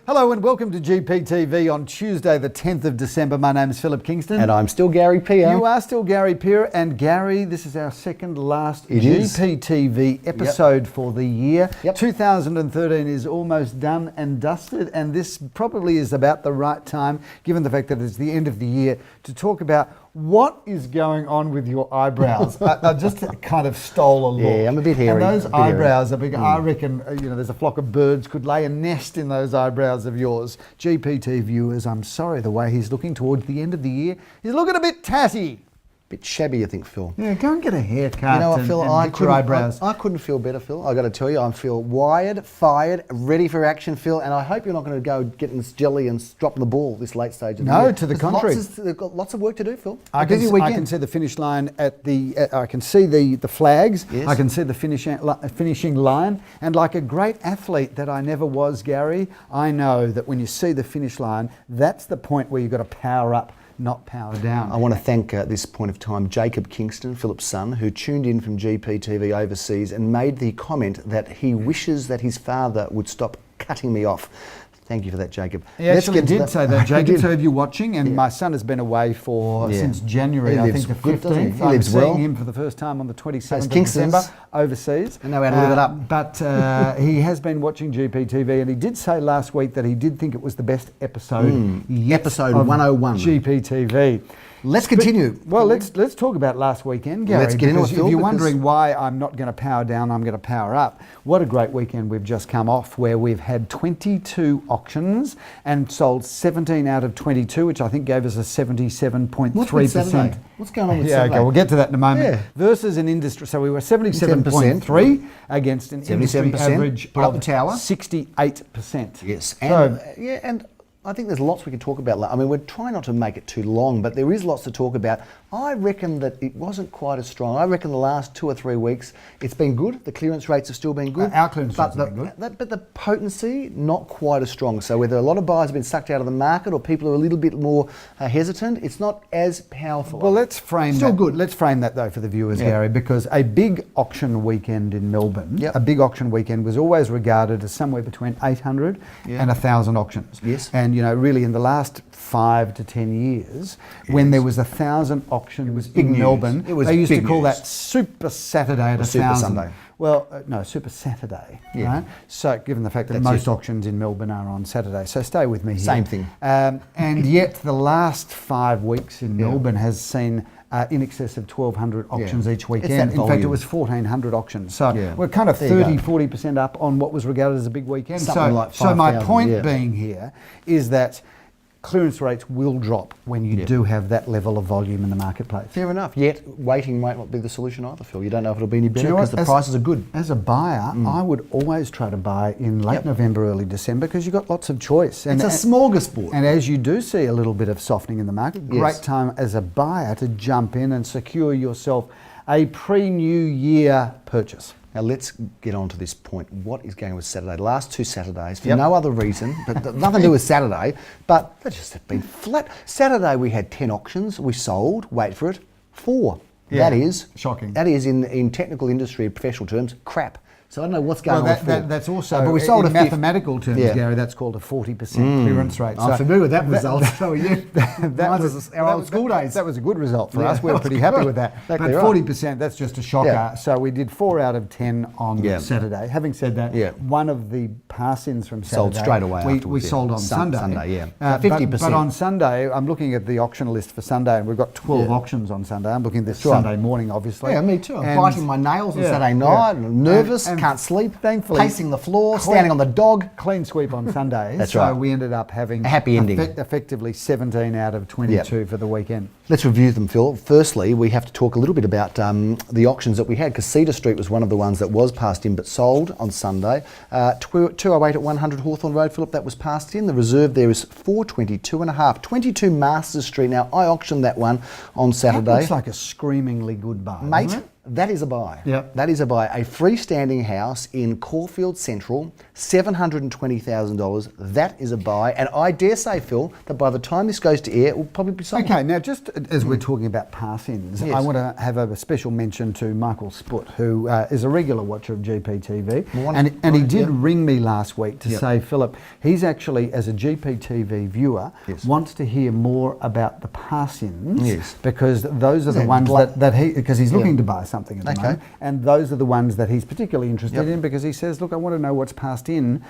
Hello and welcome to GPTV on Tuesday the 10th of December. My name is Philip Kingston. And I'm still Gary Peer. You are still Gary Peer. And Gary, this is our second last It GPTV episode for the year. Yep. 2013 is almost done and dusted, and this probably is about the right time, given the fact that it's the end of the year, to talk about what is going on with your eyebrows. I just kind of stole a look. Yeah, I'm a bit hairy. And those eyebrows are big. I reckon, there's a flock of birds could lay a nest in those eyebrows of yours. GPT viewers, I'm sorry, the way he's looking towards the end of the year, he's looking a bit tatty. Bit shabby, I think, Phil. Yeah, go and get a haircut. You know what, Phil? I eyebrows. couldn't feel better, Phil. I got to tell you, I feel wired, fired, ready for action, Phil. And I hope you're not going to go getting this jelly and dropping the ball this late stage of the year. No, to the contrary. They've got lots of work to do, Phil. I can see the finish line at the. I can see the flags. Yes. I can see the finishing line. And like a great athlete that I never was, Gary, I know that when you see the finish line, that's the point where you've got to power up, not power down. I want to thank at this point of time Jacob Kingston, Philip's son, who tuned in from GPTV overseas and made the comment that he wishes that his father would stop cutting me off. Thank you for that, Jacob. He actually did say that, Jacob. So if you're watching, and my son has been away since January, I think the 15th. He lives well. I'm seeing him for the first time on the 27th of Kingston's. December overseas. I know how to live it up. But he has been watching GPTV, and he did say last week that he did think it was the best episode yet Episode of 101. GPTV. Let's continue. Let's talk about last weekend, Gary. Let's get into it, Phil, if you're wondering why I'm not going to power down, I'm going to power up. What a great weekend we've just come off, where we've had 22 auctions and sold 17 out of 22, which I think gave us a 77.3%. What's going on with Saturday? Okay, we'll get to that in a moment. Yeah. Versus an industry, so we were 77.3 against an industry average Put up of the tower. 68%. Yes, and I think there's lots we can talk about. I mean, we're trying not to make it too long, but there is lots to talk about. I reckon that it wasn't quite as strong. I reckon the last 2 or 3 weeks, it's been good. The clearance rates have still been good. Our clearance rates have been good. But the potency, not quite as strong. So whether a lot of buyers have been sucked out of the market or people are a little bit more hesitant, it's not as powerful. Well, let's frame still that. good. Let's frame that, though, for the viewers, Gary, because a big auction weekend in Melbourne, a big auction weekend was always regarded as somewhere between 800 and 1,000 auctions. Yes. And, really in the last 5 to 10 years, when there was 1,000 auctions in Melbourne, they used to call that Super Saturday at 1,000. Super Sunday. Well, no, Super Saturday, right? So, given the fact that most auctions in Melbourne are on Saturday, so stay with me here. Same thing. And yet the last 5 weeks in Melbourne has seen in excess of 1,200 auctions each weekend. In fact, it was 1,400 auctions. So we're kind of 40% up on what was regarded as a big weekend. Something like 5,000, so my point being here is that clearance rates will drop when you do have that level of volume in the marketplace. Fair enough. Yet waiting might not be the solution either, Phil. You don't know if it'll be any better because the prices are good. As a buyer, I would always try to buy in late November, early December, because you've got lots of choice. And it's a smorgasbord. And as you do see a little bit of softening in the market, great time as a buyer to jump in and secure yourself a pre-New Year purchase. Now let's get on to this point. What is going with Saturday? The last 2 Saturdays, for no other reason, but nothing to do with Saturday, but they just have been flat. Saturday we had 10 auctions, we sold, wait for it, 4. Yeah, that is shocking. That is, in technical industry, professional terms, crap. So I don't know what's going on. That's also, but we sold in mathematical terms, Gary, that's called a 40% clearance rate. I'm familiar with that result. So are you. That was our old school days. That was a good result for us. We're pretty happy with that. Exactly but 40%, that's just a shocker. Yeah. So we did 4 out of 10 on Saturday. Having said that, one of the pass-ins from Saturday, sold straight away afterwards. We sold on Sunday. 50%. But on Sunday, I'm looking at the auction list for Sunday, and we've got 12 auctions on Sunday. I'm looking at this Sunday morning, obviously. Yeah, me too. I'm biting my nails on Saturday night, nervous, can't sleep. Thankfully, pacing the floor, standing on the dog. Clean sweep on Sundays. That's right. So we ended up having a happy ending. Effectively 17 out of 22 for the weekend. Let's review them, Phil. Firstly, we have to talk a little bit about the auctions that we had, because Cedar Street was one of the ones that was passed in but sold on Sunday. 208 at 100 Hawthorne Road, Philip, that was passed in. The reserve there is 422.5. 22 Masters Street. Now, I auctioned that one on Saturday. That looks like a screamingly good buy, mate. That is a buy. Yep. That is a buy. A freestanding house in Caulfield Central, $720,000. That is a buy. And I dare say, Phil, that by the time this goes to air, it will probably be sold. Okay, now just as we're talking about pass-ins, Yes. I want to have a special mention to Michael Sputt, who is a regular watcher of GPTV. And he did ring me last week to say, Philip, he's actually, as a GPTV viewer, wants to hear more about the pass-ins because those are the ones that he, because he's looking to buy something at the moment, and those are the ones that he's particularly interested in because he says, look, I want to know what's passed in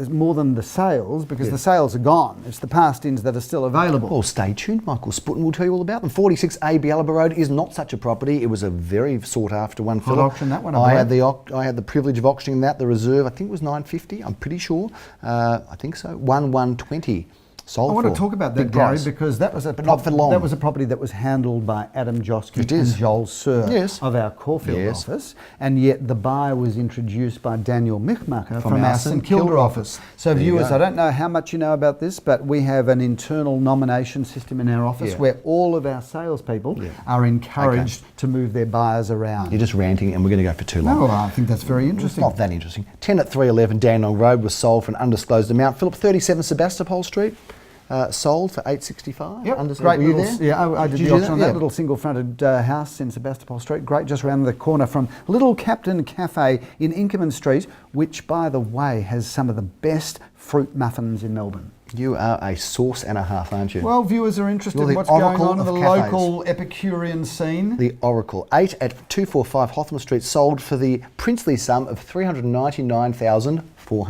more than the sales because the sales are gone. It's the passed-ins that are still available. Well, stay tuned. Michael Sputten will tell you all about them. 46 AB Alba Road is not such a property. It was a very sought-after one. Hot auction, that one. I had the privilege of auctioning that. The reserve, I think, was $950. I'm pretty sure. I think so. 1,120. Sold. I want to talk about that, Gary, because that was not for long. That was a property that was handled by Adam Josky and Joel Sir of our Caulfield office, and yet the buyer was introduced by Daniel Michmacher from our St Kilda office. So viewers, I don't know how much you know about this, but we have an internal nomination system in our office where all of our salespeople are encouraged to move their buyers around. You're just ranting, and we're going to go for too long. No, I think that's very interesting. Not that interesting. 10 at 311 Dandenong Road was sold for an undisclosed amount. Philip, 37 Sebastopol Street. Sold for $865. Yep, great. Were you there? Yeah, I did the auction on that little single-fronted house in Sebastopol Street. Great, just around the corner from Little Captain Cafe in Inkerman Street, which, by the way, has some of the best fruit muffins in Melbourne. You are a sauce and a half, aren't you? Well, viewers are interested in what's going on in the local Epicurean scene. The Oracle. 8 at 245 Hotham Street sold for the princely sum of $399,400. Well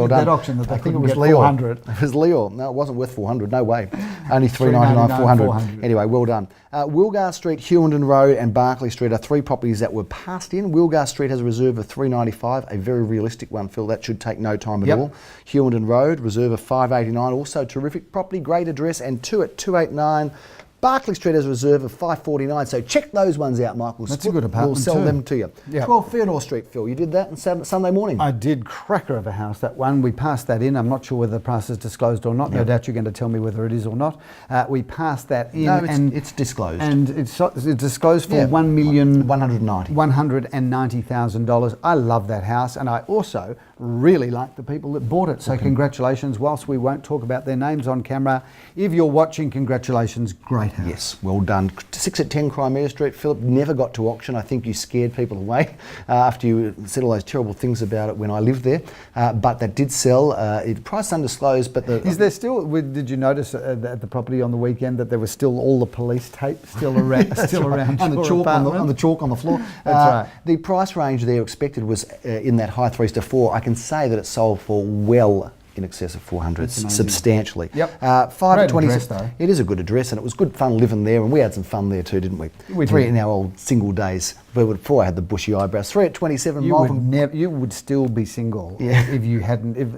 done. That auction that they couldn't get $400. It was Leo. No, it wasn't worth $400. No way. Only $399, $400. Anyway, well done. Wilgar Street, Hewenden Road and Barclay Street are three properties that were passed in. Wilgar Street has a reserve of $395, a very realistic one, Phil. That should take no time at all. Hewenden Road, reserve of $589, also terrific property, great address, and 2 at 289. Barclay Street has a reserve of $549, so check those ones out, Michael. That's a good apartment. We'll sell them to you. 12 Theodore Street, Phil. You did that on Sunday morning. I did. Cracker of a house, that one. We passed that in. I'm not sure whether the price is disclosed or not. No doubt you're going to tell me whether it is or not. We passed that in. No, it's disclosed. And it's disclosed for $1,190,000. I love that house, and I also really like the people that bought it. So congratulations. Whilst we won't talk about their names on camera, if you're watching, congratulations. Great house. Yes, well done. 6 at 10 Crimea Street. Philip, never got to auction. I think you scared people away after you said all those terrible things about it when I lived there. But that did sell. It priced undisclosed, but is there still? Did you notice at the property on the weekend that there was still all the police tape still around, around and the chalk on the floor? That's right. The price range there expected was in that high 3s to 4. I can say that it sold for well in excess of 400, substantially. 5 at 26. It is a good address, and it was good fun living there, and we had some fun there too, didn't we? We did. In our old single days. Before I had the bushy eyebrows. 3 at 27. You would still be single if you hadn't. If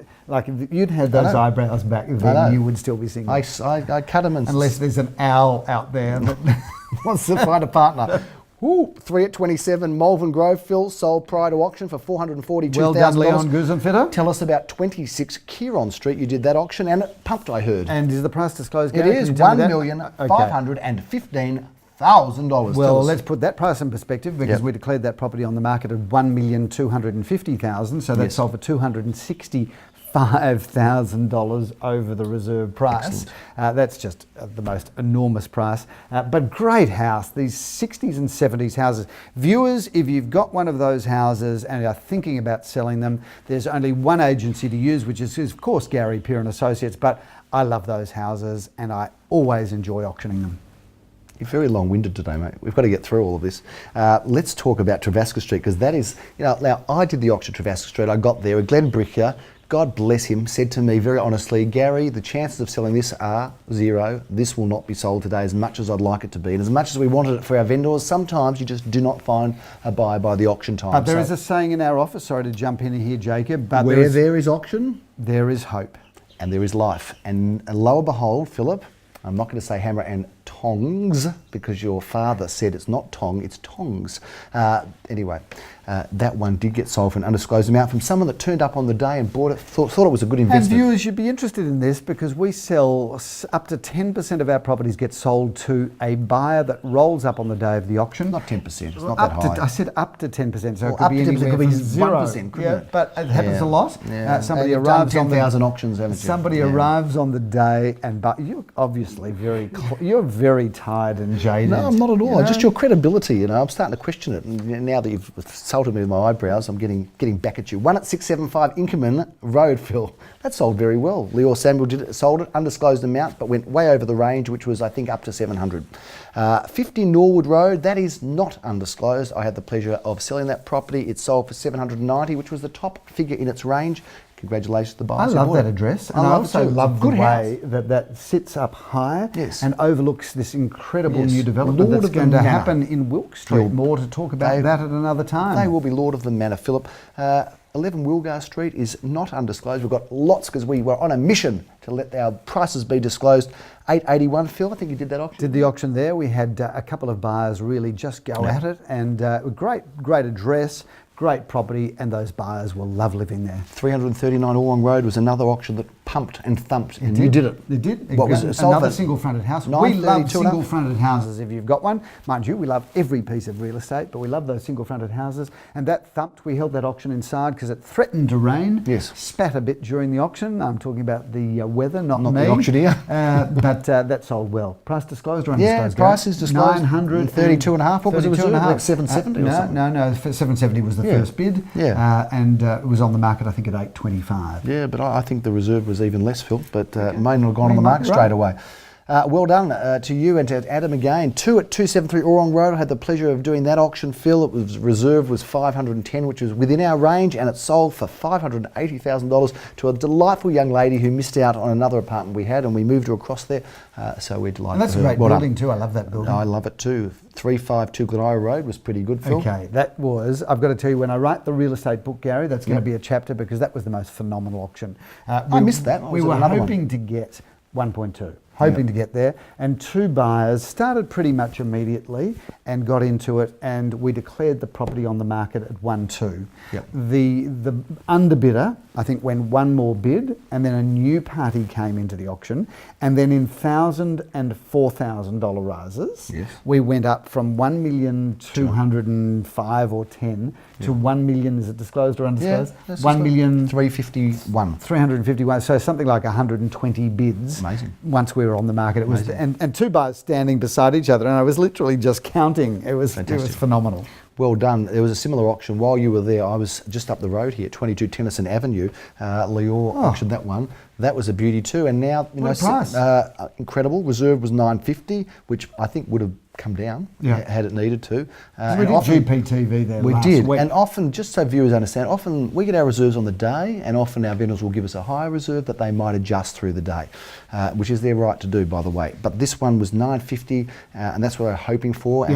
you'd had those eyebrows back then, you would still be single. I cut them unless there's an owl out there that wants to find a partner. 3 at 27, Malvern Grove, Phil, sold prior to auction for $442,000. Well done, Leon Guzenfitter. Tell us about 26 Kieron Street. You did that auction, and it pumped, I heard. And is the price disclosed, Gary? It is $1,515,000. Well, let's put that price in perspective because we declared that property on the market at $1,250,000, so that sold for $265,000 over the reserve price. That's just the most enormous price. But great house, these 60s and 70s houses. Viewers, if you've got one of those houses and are thinking about selling them, there's only one agency to use, which is, of course, Gary Peer and Associates. But I love those houses and I always enjoy auctioning them. You're very long-winded today, mate. We've got to get through all of this. Let's talk about Travaska Street, because that is, now I did the auction at Travaska Street. I got there. Glenn Brickier, God bless him, said to me very honestly, Gary, the chances of selling this are 0. This will not be sold today as much as I'd like it to be. And as much as we wanted it for our vendors, sometimes you just do not find a buyer by the auction time. There is a saying in our office, sorry to jump in here, Jacob, but where there is auction, there is hope. And there is life. And lo and behold, Philip, I'm not going to say hammer and tongs because your father said it's not tong, it's tongs. Anyway, that one did get sold for an undisclosed amount from someone that turned up on the day and bought it, thought it was a good investment. And viewers, you'd be interested in this because we sell up to 10% of our properties get sold to a buyer that rolls up on the day of the auction. Not 10%, it's not that high. I said up to 10%, so it could be anywhere from 1%, couldn't it? But it happens a lot. Yeah. Somebody arrives on 10,000 auctions, haven't you? Somebody arrives on the day and you obviously obviously you're very tired and jaded. No, I'm not at all. You know? Just your credibility, I'm starting to question it. And now that you've insulted me with my eyebrows, I'm getting back at you. 1 at 675 Inkerman Road, Phil. That sold very well. Leor Samuel sold it, undisclosed amount, but went way over the range, which was, I think, up to 700. 50 Norwood Road, that is not undisclosed. I had the pleasure of selling that property. It sold for 790, which was the top figure in its range. Congratulations to the buyers. I love that address, and I also love the way that sits up high and overlooks this incredible new development that's going to happen in Wilk Street. More to talk about that at another time. They will be Lord of the Manor, Philip. 11 Wilgar Street is not undisclosed. We've got lots because we were on a mission to let our prices be disclosed. 881, Phil, I think you did that auction. Did the auction there. We had a couple of buyers really just go at it, and great address. Great property, and those buyers will love living there. 339 Orong Road was another auction that pumped and thumped, and you did it. It did. What was it? Another single-fronted house. We love single-fronted houses if you've got one. Mind you, we love every piece of real estate, but we love those single-fronted houses. And that thumped. We held that auction inside because it threatened to rain. Yes. Spat a bit during the auction. I'm talking about the weather, not me. the auctioneer. But that sold well. Price disclosed or undisclosed? Yeah, price is disclosed. 932.5. What was it? Like 770 or something? No. 770 was the first bid. Yeah. And it was on the market, I think, at 825. Yeah, but I think the reserve was even less, Phil, but may not have gone on the market straight away. Well done to you and to Adam again. 2 at 273 Orong Road. I had the pleasure of doing that auction, Phil. It was reserve was 510, which was within our range, and it sold for $580,000 to a delightful young lady who missed out on another apartment we had, and we moved her across there. So we're delighted. And that's a great building too. I love that building. I love it too. 352 Glenira Road was pretty good, Phil. Okay, that was, I've got to tell you, when I write the real estate book, Gary, that's going to be a chapter because that was the most phenomenal auction. I missed that. We were hoping to get 1.2. Hoping to get there, and 2 buyers started pretty much immediately and got into it, and we declared the property on the market at 1.2. Yep. The underbidder, I think, went one more bid, and then a new party came into the auction, and then in $1,000 and $4,000 rises, we went up from 1,205,000 or 10 to 1 million. Is it disclosed or undisclosed? Yeah, 1,351,351. 351. So something like 120 bids. Amazing. Once we were on the market, it was and 2 buyers standing beside each other, and I was literally just counting. It was phenomenal. Well done. There was a similar auction while you were there. I was just up the road here, 22 Tennyson Avenue. Leor auctioned that one. That was a beauty too. And now, what price? Incredible. Reserve was 950, which I think would have come down had it needed to. We did GPTV there last week. And often, just so viewers understand, often we get our reserves on the day, and often our vendors will give us a higher reserve that they might adjust through the day, which is their right to do, by the way. But this one was 950, and that's what we're hoping for.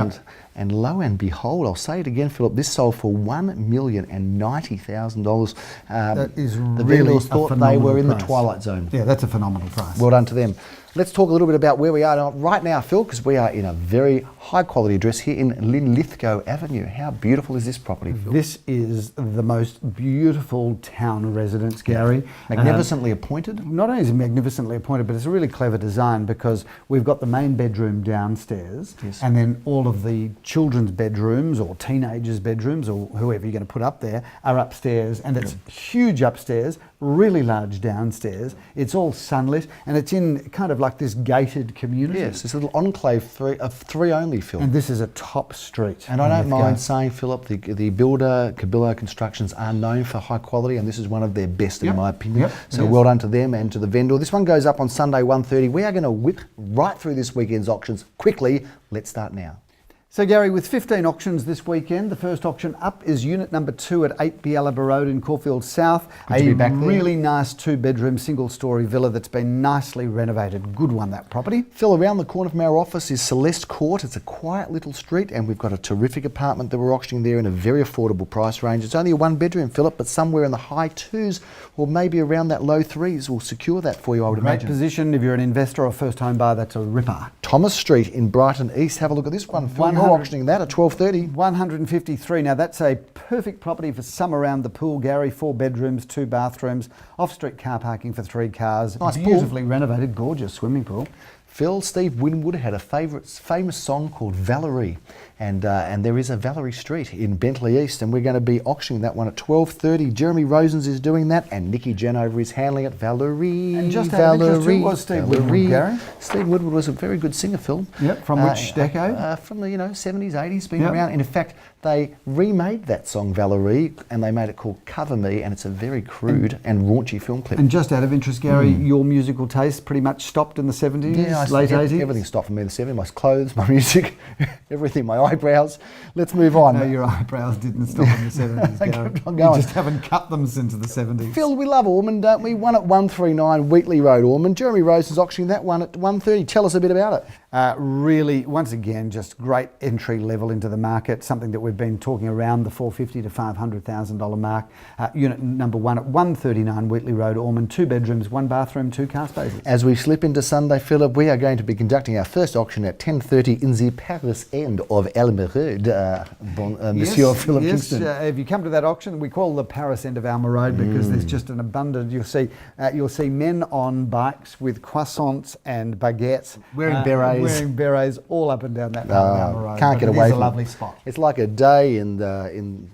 And lo and behold, I'll say it again, Philip, this sold for $1,090,000. That is the really vendors thought they were in the price. Twilight Zone. Yeah, that's a phenomenal price. Well done to them. Let's talk a little bit about where we are right now, Phil, because we are in a very high quality address here in Linlithgow Avenue. How beautiful is this property, Phil? This is the most beautiful town residence, Gary. Magnificently appointed. Not only is it magnificently appointed, but it's a really clever design because we've got the main bedroom downstairs, and then all of the children's bedrooms or teenagers' bedrooms or whoever you're going to put up there are upstairs, and it's huge upstairs, really large downstairs. It's all sunlit, and it's in kind of like this gated community. Yes, this little enclave of three only, Phil. And this is a top street. And I don't mind saying, Philip, the builder, Kabilla Constructions, are known for high quality, and this is one of their best in my opinion. So well done to them and to the vendor. This one goes up on Sunday 1:30. We are going to whip right through this weekend's auctions quickly. Let's start now. So Gary, with 15 auctions this weekend, the first auction up is unit number 2 at 8 Bialaba Road in Caulfield South. A really nice 2-bedroom single-storey villa that's been nicely renovated. Good one, that property. Phil, around the corner from our office is Celeste Court. It's a quiet little street, and we've got a terrific apartment that we're auctioning there in a very affordable price range. It's only a 1-bedroom, Philip, but somewhere in the high 2s or maybe around that low 3s will secure that for you, I would imagine. Great position. If you're an investor or first home buyer, that's a ripper. Thomas Street in Brighton East. Have a look at this one, Phil. You're auctioning that at 12:30. 153. Now that's a perfect property for some around the pool, Gary. 4 bedrooms, 2 bathrooms, off-street car parking for 3 cars. Nice beautifully renovated, gorgeous swimming pool. Phil, Steve Winwood had a famous song called Valerie, and there is a Valerie Street in Bentley East, and we're going to be auctioning that one at 12:30. Jeremy Rosens is doing that, and Nikki Genover is handling it. Valerie, And just out of interest, who was Steve Winwood, Gary? Steve Winwood was a very good singer, Phil. Yep, from which decade? From the 70s, 80s, been Yep. around. And in fact, they remade that song Valerie, and they made it called Cover Me, and it's a very crude and raunchy film clip. And just out of interest, Gary, your musical taste pretty much stopped in the 70s, late 80s? Everything stopped for me in the 70s. My clothes, my music, everything, my eyebrows. Let's move on. No, your eyebrows didn't stop in the 70s, They Gary. kept on going. You just haven't cut them since the 70s. Phil, we love Ormond, don't we? One at 139 Wheatley Road, Ormond. Jeremy Rose is auctioning that one at 130. Tell us a bit about it. Really, once again, just great entry level into the market, something that we've been talking around the $450,000 to $500,000 mark. Unit number one at 139 Wheatley Road, Ormond, 2 bedrooms, 1 bathroom, 2 car spaces. As we slip into Sunday, Philip, we are going to be conducting our first auction at 10:30 in the Paris end of Elmerode, Monsieur Philip Kingston. If you come to that auction, we call the Paris end of Alma Road because there's just an abundant. You'll see men on bikes with croissants and baguettes, Wearing berets. wearing berets all up and down that Alma Road. Can't But get it away is from a lovely spot. It's like a day in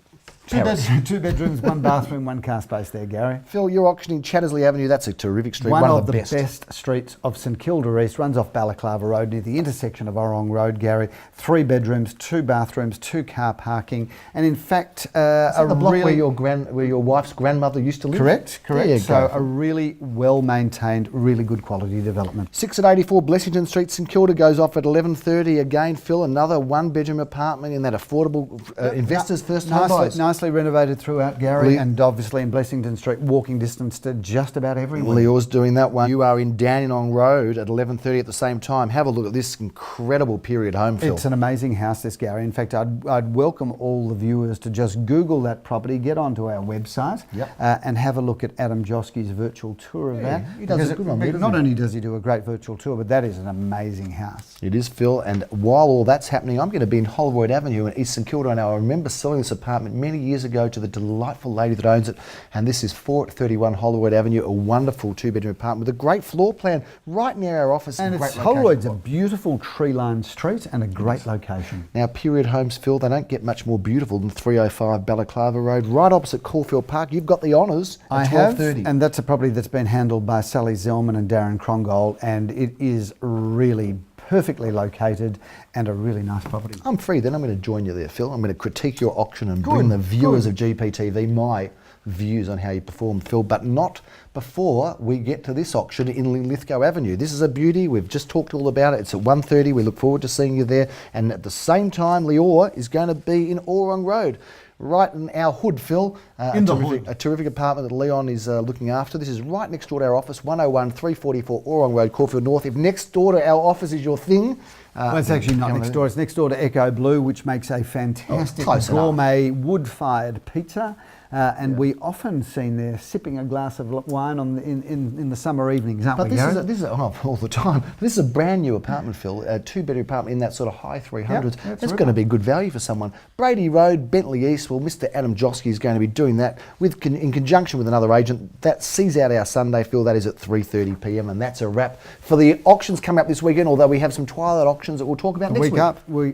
Paris. 2 bedrooms, 1 bathroom, 1 car space there, Gary. Phil, you're auctioning Chattersley Avenue. That's a terrific street. One of the best. best streets of St Kilda East, runs off Balaclava Road near the intersection of Orrong Road, Gary. 3 bedrooms, 2 bathrooms, 2 car parking, and in fact, Is that the block where your wife's grandmother used to live? correct. There you So go. a really well maintained, really good quality development. 6 at 84 Blessington Street, St Kilda goes off at 11:30 again. Phil, another 1-bedroom apartment in that affordable investors first home buyers. Nicely renovated throughout, Gary, and obviously in Blessington Street, walking distance to just about everyone. Leor's doing that one. You are in Dandenong Road at 11:30 at the same time. Have a look at this incredible period home, Phil. It's an amazing house, this, Gary. In fact, I'd welcome all the viewers to just Google that property, get onto our website, and have a look at Adam Joski's virtual tour of that. he does a good one there, doesn't Not he? only does he do a great virtual tour, but that is an amazing house. It is, Phil, and while all that's happening, I'm going to be in Holroyd Avenue in East St Kilda. And I remember selling this apartment many years ago to the delightful lady that owns it, and this is 4 at 31 Holroyd Avenue, a wonderful 2-bedroom apartment with a great floor plan right near our office. And great it's location. Holroyd's a beautiful tree-lined street and a great location. Now, period homes, Phil, they don't get much more beautiful than 305 Balaclava Road, right opposite Caulfield Park. You've got the honours at I have, 12:30. and that's a property that's been handled by Sally Zellman and Darren Krongold, and it is really perfectly located and a really nice property. I'm free then. I'm going to join you there, Phil. I'm going to critique your auction and bring the viewers of GPTV my views on how you perform, Phil, but not before we get to this auction in Lithgow Avenue. This is a beauty. We've just talked all about it. It's at 1:30. We look forward to seeing you there. And at the same time, Leor is going to be in Orrong Road, right in our hood, Phil. A terrific apartment that Leon is looking after. This is right next door to our office, 101 344 Orrong Road, Caulfield North. If next door to our office is your thing... Well, it's actually not next door. It's next door to Echo Blue, which makes a fantastic close enough. gourmet wood-fired pizza. And we often seen there sipping a glass of wine in the summer evenings, aren't But we, Gary? this is all the time. This is a brand new apartment, Phil, a 2-bedroom apartment in that sort of high 300s. That's going to be good value for someone. Brady Road, Bentley East. Well, Mr. Adam Joski is going to be doing that in conjunction with another agent. That sees out our Sunday, Phil. That is at 3:30 p.m. and that's a wrap for the auctions coming up this weekend. Although we have some twilight auctions that we'll talk about next week.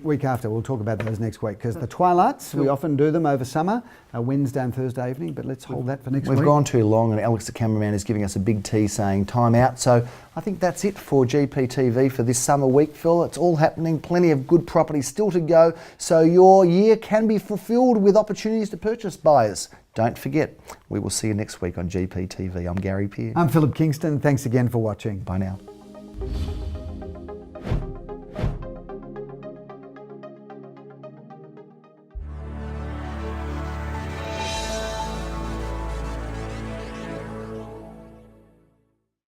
Week after, we'll talk about those next week because the twilights we often do them over summer, Wednesday and Thursday evening. But let's hold that for next week. We've gone too long, and Alex, the cameraman, is giving us a big T saying time out. So I think that's it for GPTV for this summer week, Phil. It's all happening. Plenty of good properties still to go. So your year can be fulfilled with opportunities to purchase, buyers. Don't forget, we will see you next week on GPTV. I'm Gary Peer. I'm Philip Kingston. Thanks again for watching. Bye now.